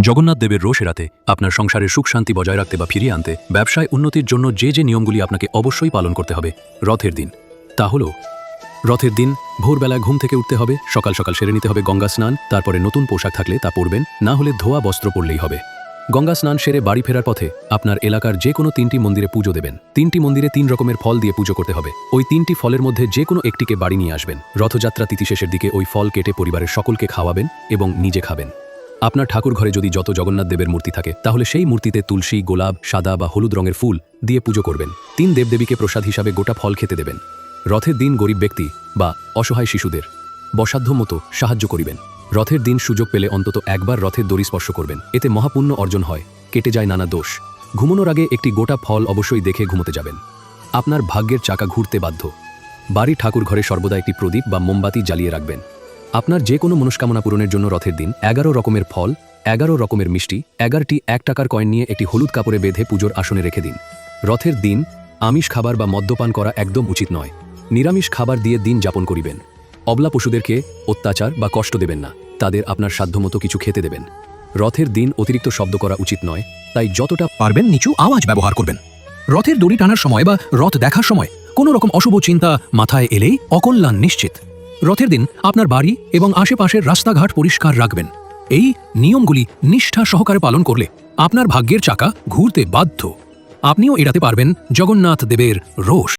জগন্নাথ দেবের রোষ এড়াতে, আপনার সংসারের সুখ শান্তি বজায় রাখতে বা ফিরিয়ে আনতে, ব্যবসায় উন্নতির জন্য যে নিয়মগুলি আপনাকে অবশ্যই পালন করতে হবে রথের দিন, তা হল রথের দিন ভোরবেলায় ঘুম থেকে উঠতে হবে, সকাল সকাল সেরে নিতে হবে গঙ্গা স্নান, তারপরে নতুন পোশাক থাকলে তা পরবেন, না হলে ধোয়া বস্ত্র পরলেই হবে। গঙ্গা স্নান সেরে বাড়ি ফেরার পথে আপনার এলাকার যে কোনো 3টি মন্দিরে পুজো দেবেন। 3টি মন্দিরে 3 রকমের ফল দিয়ে পুজো করতে হবে। ওই 3টি ফলের মধ্যে যে কোনো একটিকে বাড়ি নিয়ে আসবেন। রথযাত্রা তিথি শেষের দিকে ওই ফল কেটে পরিবারের সকলকে খাওয়াবেন এবং নিজে খাবেন। আপনার ঠাকুর ঘরে যদি যত জগন্নাথ দেবের মূর্তি থাকে তাহলে সেই মূর্তিতে তুলসী, গোলাপ, সাদা বা হলুদ রঙের ফুল দিয়ে পুজো করবেন। 3 দেবদেবীকে প্রসাদ হিসাবে গোটা ফল খেতে দেবেন। রথের দিন গরিব ব্যক্তি বা অসহায় শিশুদের বসাধ্য মতো সাহায্য করিবেন। রথের দিন সুযোগ পেলে অন্তত একবার রথের দড়ি স্পর্শ করবেন, এতে মহাপুণ্য অর্জন হয়, কেটে যায় নানা দোষ। ঘুমানোর আগে একটি গোটা ফল অবশ্যই দেখে ঘুমোতে যাবেন। আপনার ভাগ্যের চাকা ঘুরতে বাধ্য। বাড়ির ঠাকুর ঘরে সর্বদা একটি প্রদীপ বা মোমবাতি জ্বালিয়ে রাখবেন। আপনার যে কোনো মনস্কামনা পূরণের জন্য রথের দিন 11 রকমের ফল, 11 রকমের মিষ্টি, 11টি 1 টাকার কয়েন নিয়ে একটি হলুদ কাপড়ে বেঁধে পুজোর আসনে রেখে দিন। রথের দিন আমিষ খাবার বা মদ্যপান করা একদম উচিত নয়। নিরামিষ খাবার দিয়ে দিন যাপন করিবেন। অবলা পশুদেরকে অত্যাচার বা কষ্ট দেবেন না, তাদের আপনার সাধ্যমতো কিছু খেতে দেবেন। রথের দিন অতিরিক্ত শব্দ করা উচিত নয়, তাই যতটা পারবেন নিচু আওয়াজ ব্যবহার করবেন। রথের দড়ি টানার সময় বা রথ দেখার সময় কোনো রকম অশুভ চিন্তা মাথায় এলেই অকল্যাণ নিশ্চিত। রথের দিন আপনার বাড়ি এবং আশেপাশের রাস্তাঘাট পরিষ্কার রাখবেন। এই নিয়মগুলি নিষ্ঠা সহকারে পালন করলে আপনার ভাগ্যের চাকা ঘুরতে বাধ্য। আপনিও এড়াতে পারবেন জগন্নাথ দেবের রোষ।